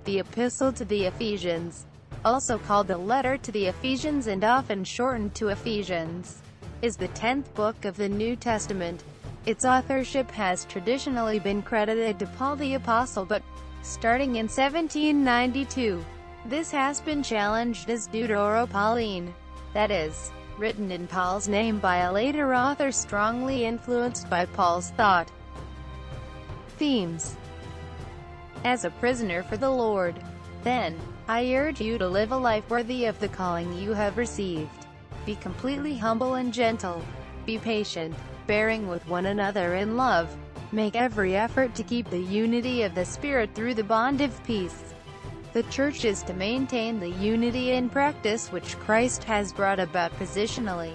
The Epistle to the Ephesians, also called the Letter to the Ephesians and often shortened to Ephesians, is the 10th book of the New Testament. Its authorship has traditionally been credited to Paul the Apostle, but, starting in 1792, this has been challenged as Deutero-Pauline, that is, written in Paul's name by a later author strongly influenced by Paul's thought. Themes. As a prisoner for the Lord, then, I urge you to live a life worthy of the calling you have received. Be completely humble and gentle. Be patient, bearing with one another in love. Make every effort to keep the unity of the Spirit through the bond of peace. The church is to maintain the unity in practice which Christ has brought about positionally.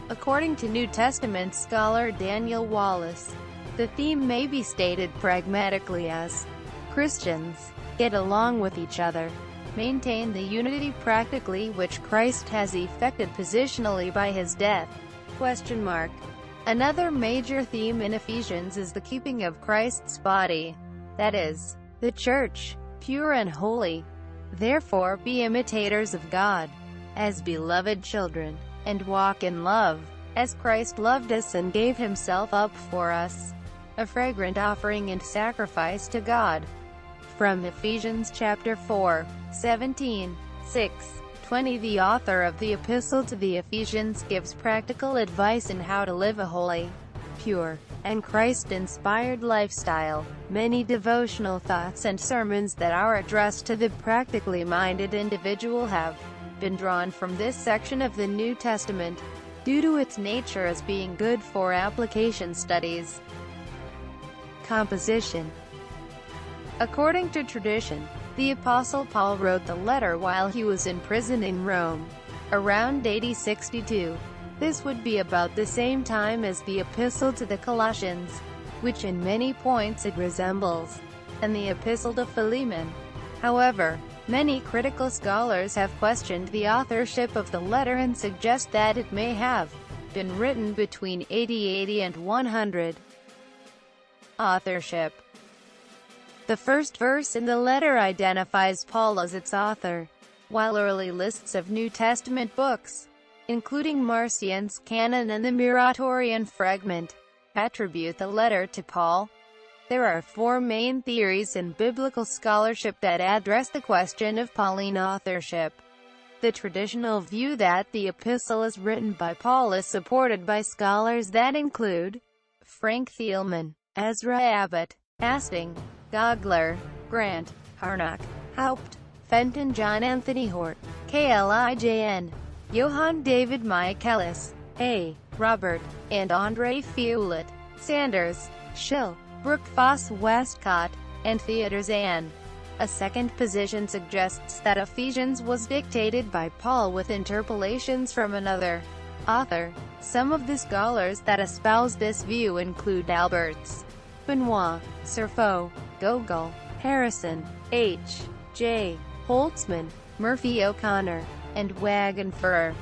According to New Testament scholar Daniel Wallace, the theme may be stated pragmatically as, Christians, get along with each other. Maintain the unity practically which Christ has effected positionally by his death. Another major theme in Ephesians is the keeping of Christ's body, that is, the church, pure and holy. Therefore be imitators of God, as beloved children, and walk in love, as Christ loved us and gave himself up for us, a fragrant offering and sacrifice to God. From Ephesians chapter 4, 17, 6, 20. The author of the Epistle to the Ephesians gives practical advice in how to live a holy, pure, and Christ-inspired lifestyle. Many devotional thoughts and sermons that are addressed to the practically minded individual have been drawn from this section of the New Testament, due to its nature as being good for application studies. Composition. According to tradition, the Apostle Paul wrote the letter while he was in prison in Rome, around AD 62. This would be about the same time as the Epistle to the Colossians, which in many points it resembles, and the Epistle to Philemon. However, many critical scholars have questioned the authorship of the letter and suggest that it may have been written between AD 80 and 100. Authorship. The first verse in the letter identifies Paul as its author, while early lists of New Testament books, including Marcion's canon and the Muratorian fragment, attribute the letter to Paul. There are four main theories in biblical scholarship that address the question of Pauline authorship. The traditional view that the epistle is written by Paul is supported by scholars that include Frank Thielman, Ezra Abbott, Asting, Gogler, Grant, Harnack, Haupt, Fenton, John Anthony Hort, Klijn, Johann David Michaelis, A. Robert, and Andre Feulet, Sanders, Schill, Brooke Foss Westcott, and Theodor Zahn. A second position suggests that Ephesians was dictated by Paul with interpolations from another author. Some of the scholars that espouse this view include Alberts, Benoit, Serfo, Gogol, Harrison, H. J. Holtzman, Murphy O'Connor, and Wagenfurr.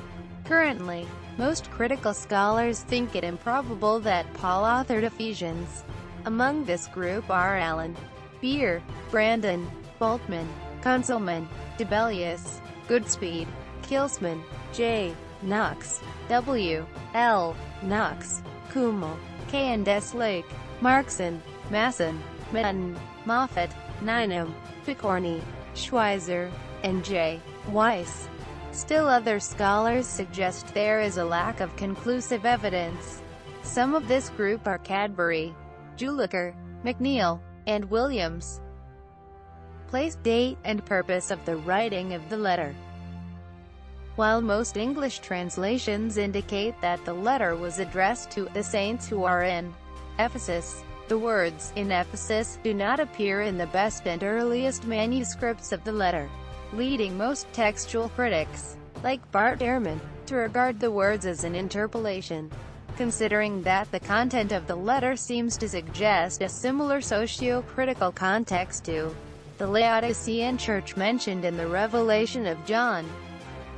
Currently, most critical scholars think it improbable that Paul authored Ephesians. Among this group are Allen, Beer, Brandon, Boltman, Conselman, Debelius, Goodspeed, Kilsman, J. Knox, W. L. Knox, Kummel, K. and S. Lake, Markson, Masson, Madden, Moffat, Ninam, Picorni, Schweizer, and J. Weiss. Still other scholars suggest there is a lack of conclusive evidence. Some of this group are Cadbury, Julaker, McNeil, and Williams. Place, date, and purpose of the writing of the letter. While most English translations indicate that the letter was addressed to the saints who are in Ephesus, the words "in Ephesus" do not appear in the best and earliest manuscripts of the letter, leading most textual critics, like Bart Ehrman, to regard the words as an interpolation. Considering that the content of the letter seems to suggest a similar socio-critical context to the Laodicean church mentioned in the Revelation of John.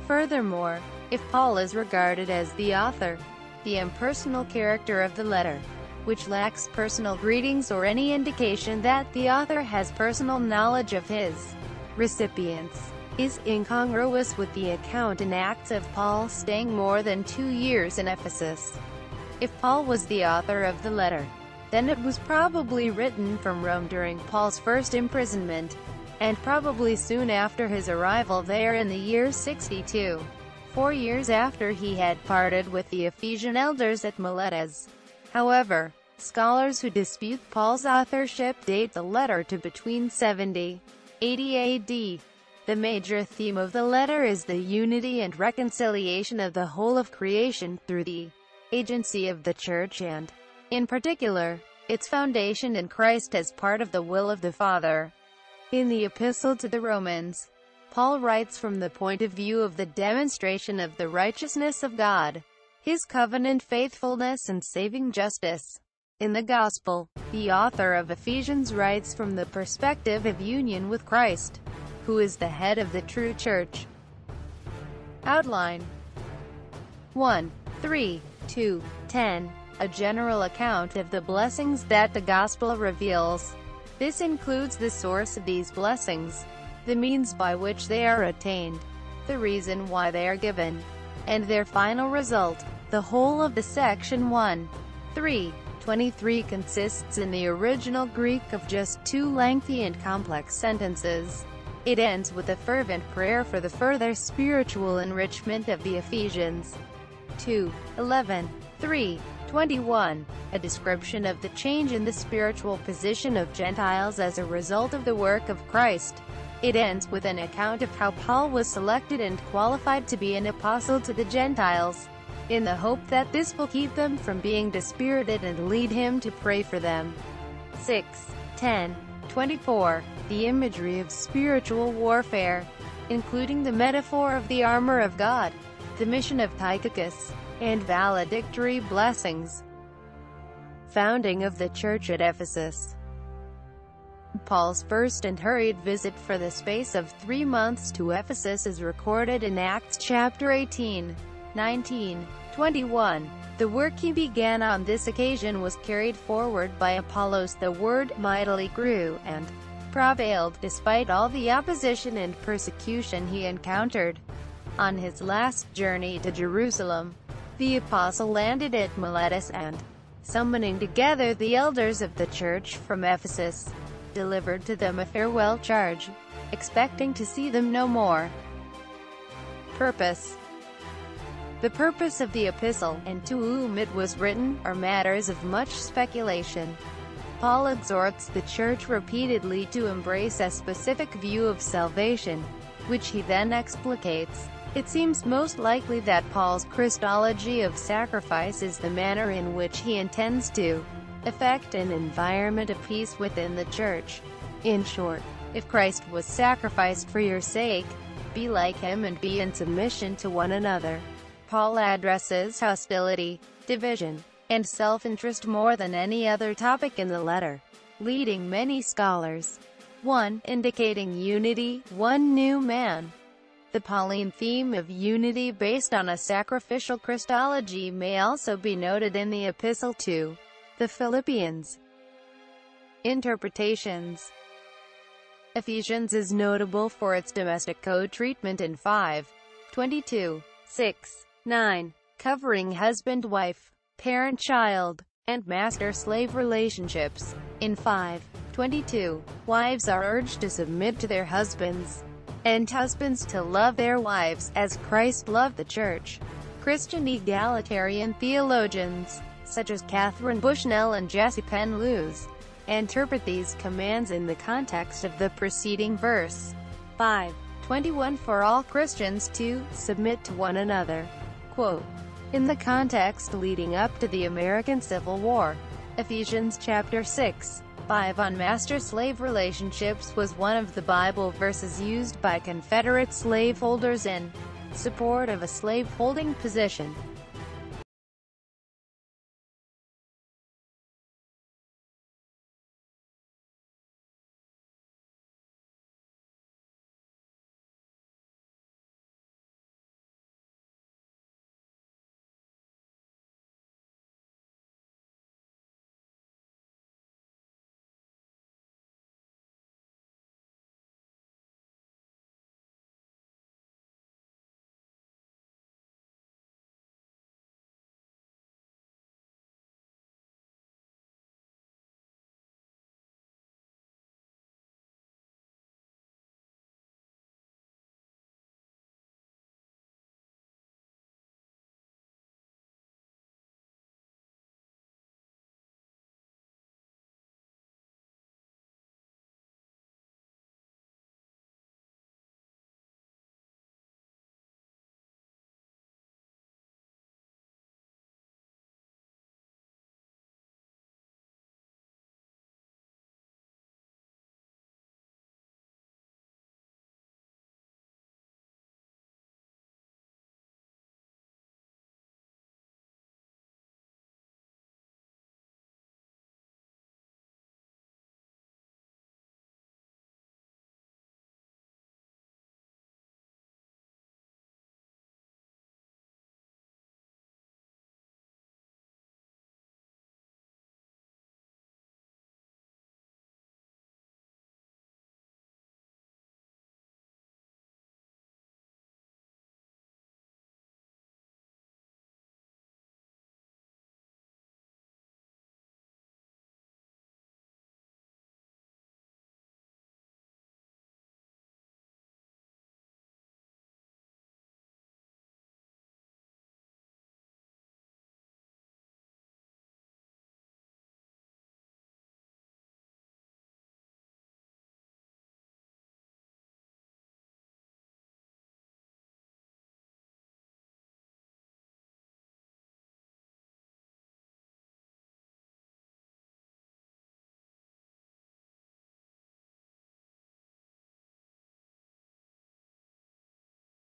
Furthermore, if Paul is regarded as the author, the impersonal character of the letter, which lacks personal greetings or any indication that the author has personal knowledge of his recipients, is incongruous with the account in Acts of Paul staying more than 2 years in Ephesus. If Paul was the author of the letter, then it was probably written from Rome during Paul's first imprisonment, and probably soon after his arrival there in the year 62, 4 years after he had parted with the Ephesian elders at Miletus. However, scholars who dispute Paul's authorship date the letter to between 70–80 AD. The major theme of the letter is the unity and reconciliation of the whole of creation through the agency of the Church and, in particular, its foundation in Christ as part of the will of the Father. In the Epistle to the Romans, Paul writes from the point of view of the demonstration of the righteousness of God, His covenant faithfulness and saving justice. In the Gospel, the author of Ephesians writes from the perspective of union with Christ, who is the head of the true Church. Outline 1, 3, 2, 10. A general account of the blessings that the Gospel reveals. This includes the source of these blessings, the means by which they are attained, the reason why they are given, and their final result. The whole of the section 1:3-23 consists in the original Greek of just 2 lengthy and complex sentences. It ends with a fervent prayer for the further spiritual enrichment of the Ephesians. 2:11-3:21, a description of the change in the spiritual position of Gentiles as a result of the work of Christ. It ends with an account of how Paul was selected and qualified to be an apostle to the Gentiles, in the hope that this will keep them from being dispirited and lead him to pray for them. 6:10-24, the imagery of spiritual warfare, including the metaphor of the armor of God, the mission of Tychicus, and valedictory blessings. Founding of the Church at Ephesus. Paul's first and hurried visit for the space of 3 months to Ephesus is recorded in Acts chapter 18, 19, 21. The work he began on this occasion was carried forward by Apollos. The word mightily grew and prevailed, despite all the opposition and persecution he encountered. On his last journey to Jerusalem, the apostle landed at Miletus and, summoning together the elders of the church from Ephesus, delivered to them a farewell charge, expecting to see them no more. Purpose. The purpose of the epistle, and to whom it was written, are matters of much speculation. Paul exhorts the church repeatedly to embrace a specific view of salvation, which he then explicates. It seems most likely that Paul's Christology of sacrifice is the manner in which he intends to effect an environment of peace within the church. In short, if Christ was sacrificed for your sake, be like him and be in submission to one another. Paul addresses hostility, division, and self-interest more than any other topic in the letter, leading many scholars. 1. Indicating unity, one new man. The Pauline theme of unity based on a sacrificial Christology may also be noted in the Epistle to the Philippians. Interpretations. Ephesians is notable for its domestic code treatment in 5:22, 6, 9, covering husband-wife, parent-child, and master-slave relationships. In 5:22, wives are urged to submit to their husbands, and husbands to love their wives, as Christ loved the church. Christian egalitarian theologians, such as Catherine Bushnell and Jesse Penn Lewis, interpret these commands in the context of the preceding verse. 5:21 for all Christians to submit to one another. Quote, in the context leading up to the American Civil War, Ephesians chapter 6:5 on master-slave relationships was one of the Bible verses used by Confederate slaveholders in support of a slave-holding position.